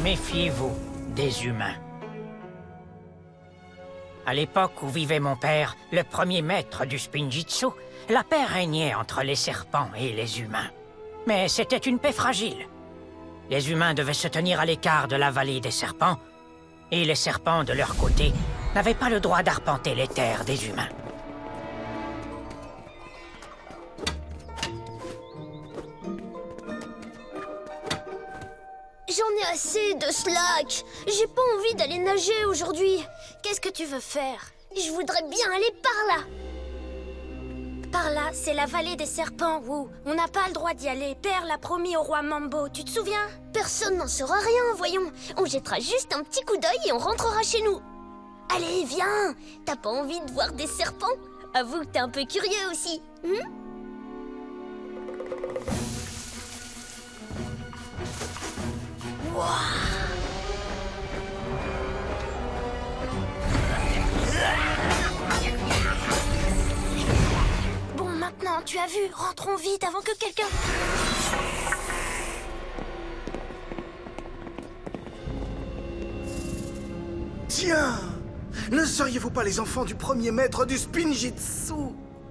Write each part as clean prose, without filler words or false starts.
Méfiez-vous des humains. À l'époque où vivait mon père, le premier maître du Spinjitzu, la paix régnait entre les serpents et les humains. Mais c'était une paix fragile. Les humains devaient se tenir à l'écart de la vallée des serpents, et les serpents, de leur côté, n'avaient pas le droit d'arpenter les terres des humains. J'en ai assez de slack. J'ai pas envie d'aller nager aujourd'hui. Qu'est-ce que tu veux faire? Je voudrais bien aller par là. Par là, c'est la vallée des serpents, Wu. On n'a pas le droit d'y aller. Père l'a promis au roi Mambo, tu te souviens? Personne n'en saura rien, voyons. On jettera juste un petit coup d'œil et on rentrera chez nous. Allez, viens. T'as pas envie de voir des serpents? Avoue que t'es un peu curieux aussi. Bon, maintenant, tu as vu. Rentrons vite avant que quelqu'un... Tiens! Ne seriez-vous pas les enfants du premier maître du Spinjitzu?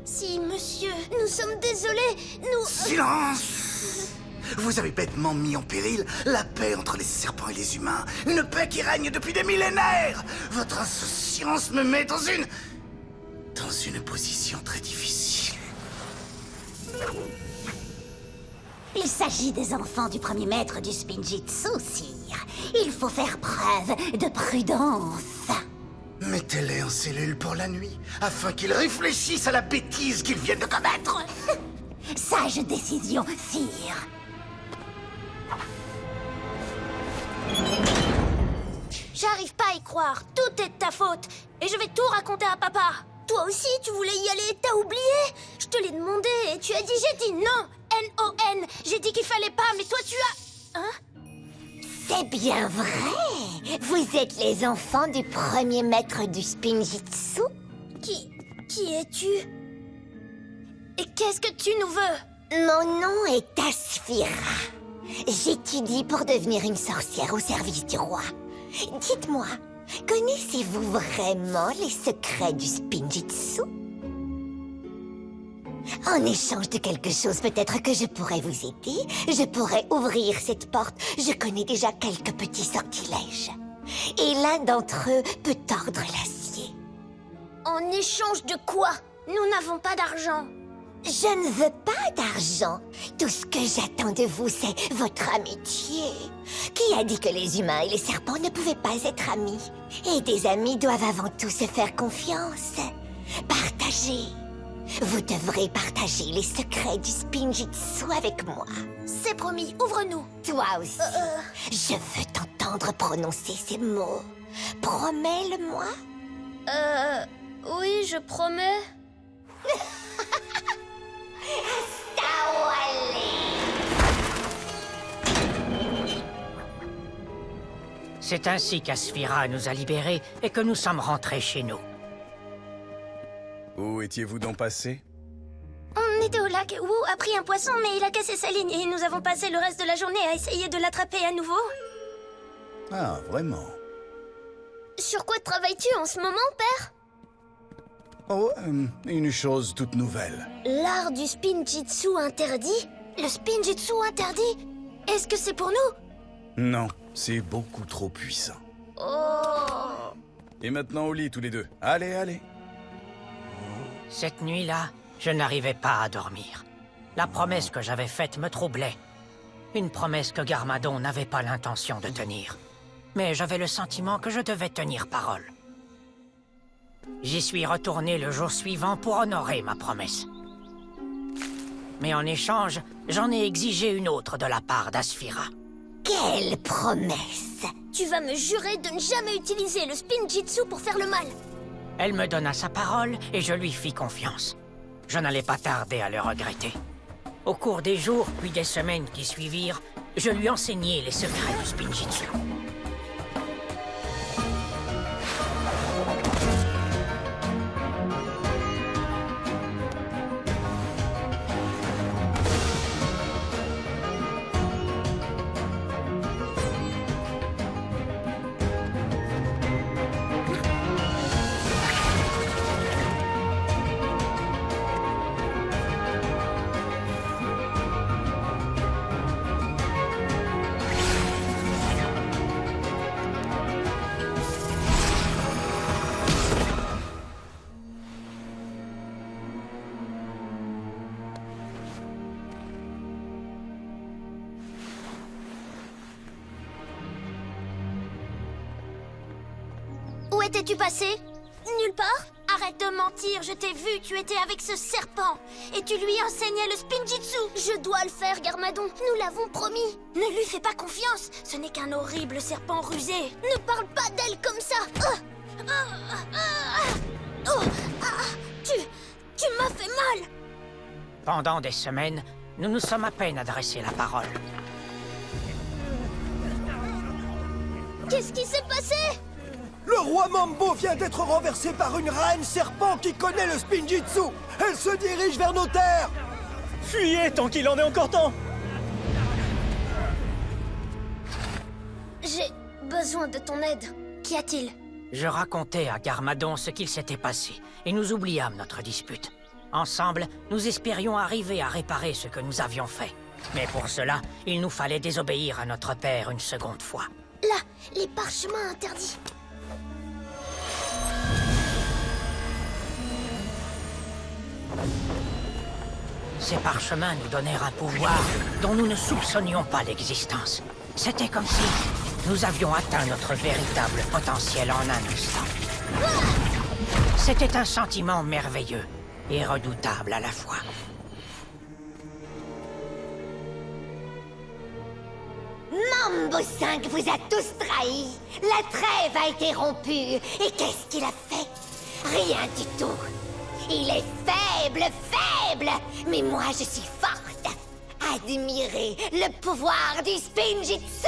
Si, monsieur, nous sommes désolés. Nous... Silence! Vous avez bêtement mis en péril la paix entre les serpents et les humains. Une paix qui règne depuis des millénaires! Votre insouciance me met dans une position très difficile. Il s'agit des enfants du premier maître du Spinjitzu, sire. Il faut faire preuve de prudence. Mettez-les en cellule pour la nuit, afin qu'ils réfléchissent à la bêtise qu'ils viennent de commettre. Sage décision, sire. J'arrive pas à y croire. Tout est de ta faute. Et je vais tout raconter à papa. Toi aussi, tu voulais y aller, t'as oublié? Je te l'ai demandé et tu as dit J'ai dit non. N-O-N. J'ai dit qu'il fallait pas, mais toi tu as... Hein? C'est bien vrai. Vous êtes les enfants du premier maître du Spinjitzu. Qui es-tu? Et qu'est-ce que tu nous veux? Mon nom est Asphira. J'étudie pour devenir une sorcière au service du roi. Dites-moi, connaissez-vous vraiment les secrets du Spinjitzu? En échange de quelque chose, peut-être que je pourrais vous aider. Je pourrais ouvrir cette porte. Je connais déjà quelques petits sortilèges. Et l'un d'entre eux peut tordre l'acier. En échange de quoi? Nous n'avons pas d'argent. Je ne veux pas d'argent. Tout ce que j'attends de vous, c'est votre amitié. Qui a dit que les humains et les serpents ne pouvaient pas être amis? Et des amis doivent avant tout se faire confiance. Partager. Vous devrez partager les secrets du Spinjitzu avec moi. C'est promis, ouvre-nous. Toi aussi. Je veux t'entendre prononcer ces mots. Promets-le-moi. Oui, je promets. C'est ainsi qu'Asphira nous a libérés et que nous sommes rentrés chez nous. Où étiez-vous donc passé? On était au lac. Wu a pris un poisson, mais il a cassé sa ligne. Et nous avons passé le reste de la journée à essayer de l'attraper à nouveau. Ah, vraiment? Sur quoi travailles-tu en ce moment, père? Oh, une chose toute nouvelle. L'art du Spinjitzu interdit? Le Spinjitzu interdit? Est-ce que c'est pour nous? Non, c'est beaucoup trop puissant. Oh! Et maintenant au lit tous les deux. Allez, allez. Cette nuit-là, je n'arrivais pas à dormir. La promesse que j'avais faite me troublait. Une promesse que Garmadon n'avait pas l'intention de tenir. Mais j'avais le sentiment que je devais tenir parole. J'y suis retourné le jour suivant pour honorer ma promesse. Mais en échange, j'en ai exigé une autre de la part d'Asphira. Quelle promesse! Tu vas me jurer de ne jamais utiliser le Spinjitzu pour faire le mal. Elle me donna sa parole et je lui fis confiance. Je n'allais pas tarder à le regretter. Au cours des jours puis des semaines qui suivirent, je lui enseignai les secrets du Spinjitzu. étais-tu passé? Nulle part? Arrête de mentir, je t'ai vu, tu étais avec ce serpent. Et tu lui enseignais le spinjitzu. Je dois le faire, Garmadon. Nous l'avons promis. Ne lui fais pas confiance, ce n'est qu'un horrible serpent rusé. Ne parle pas d'elle comme ça. Tu m'as fait mal. Pendant des semaines, nous nous sommes à peine adressé la parole. Qu'est-ce qui s'est passé? Le roi Mambo vient d'être renversé par une reine serpent qui connaît le spinjitzu. Elle se dirige vers nos terres. Fuyez tant qu'il en est encore temps. J'ai besoin de ton aide. Qu'y a-t-il? Je racontai à Garmadon ce qu'il s'était passé, et nous oubliâmes notre dispute. Ensemble, nous espérions arriver à réparer ce que nous avions fait. Mais pour cela, il nous fallait désobéir à notre père une seconde fois. Là, les parchemins interdits. Ces parchemins nous donnèrent un pouvoir dont nous ne soupçonnions pas l'existence. C'était comme si nous avions atteint notre véritable potentiel en un instant. C'était un sentiment merveilleux et redoutable à la fois. Mambo 5 vous a tous trahis. La trêve a été rompue. Et qu'est-ce qu'il a fait? Rien du tout. Il est faible, faible. Mais moi, je suis forte. Admirez le pouvoir du spinjitzu.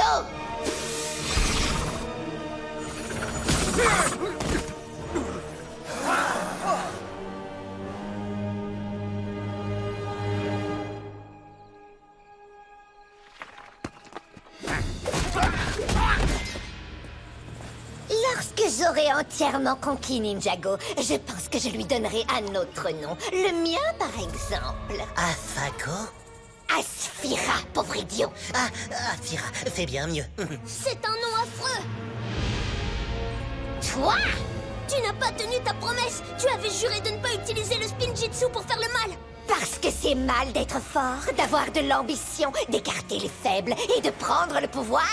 Lorsque j'aurai entièrement conquis Ninjago, je pense que je lui donnerai un autre nom. Le mien, par exemple. Afago? Asphira, pauvre idiot. Ah, Aphira, fais bien mieux. C'est un nom affreux. Toi? Tu n'as pas tenu ta promesse. Tu avais juré de ne pas utiliser le spinjitzu pour faire le mal. Parce que c'est mal d'être fort, d'avoir de l'ambition, d'écarter les faibles et de prendre le pouvoir.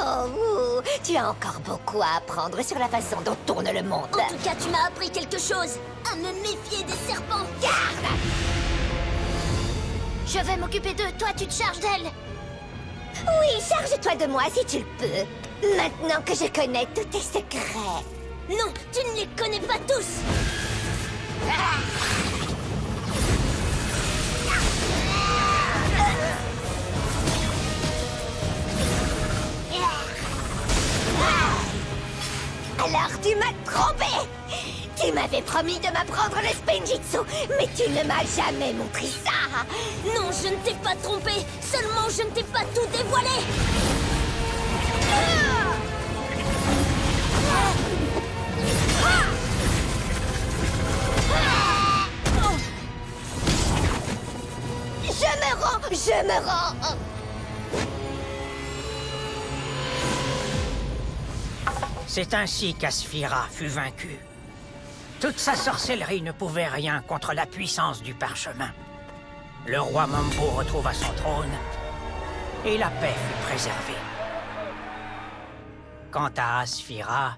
Oh, tu as encore beaucoup à apprendre sur la façon dont tourne le monde. En tout cas, tu m'as appris quelque chose. À me méfier des serpents. Garde! Je vais m'occuper d'eux, toi tu te charges d'elle. Oui, charge-toi de moi si tu le peux. Maintenant que je connais tous tes secrets. Non, tu ne les connais pas tous. Alors tu m'as trompé. Tu m'avais promis de m'apprendre le spinjitzu, mais tu ne m'as jamais montré ça. Non, je ne t'ai pas trompé. Seulement, je ne t'ai pas tout dévoilé. Je me rends. C'est ainsi qu'Asphira fut vaincue. Toute sa sorcellerie ne pouvait rien contre la puissance du parchemin. Le roi Mambo retrouva son trône et la paix fut préservée. Quant à Asphira,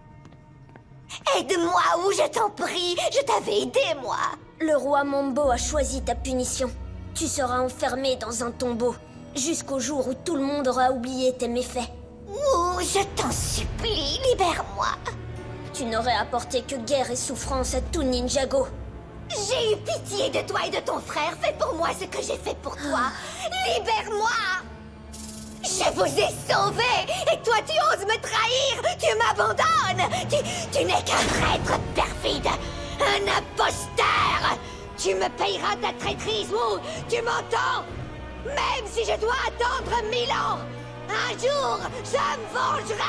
Aide-moi ou je t'en prie. Je t'avais aidé, moi. Le roi Mambo a choisi ta punition. Tu seras enfermé dans un tombeau, jusqu'au jour où tout le monde aura oublié tes méfaits. Ouh, je t'en supplie, libère-moi. Tu n'aurais apporté que guerre et souffrance à tout Ninjago. J'ai eu pitié de toi et de ton frère. Fais pour moi ce que j'ai fait pour toi. Libère-moi. Je vous ai sauvés et toi tu oses me trahir. Tu m'abandonnes. Tu n'es qu'un traître perfide. Un imposteur. Tu me payeras ta traîtrise, Wu. Tu m'entends? Même si je dois attendre 1000 ans. Un jour, je me vengerai.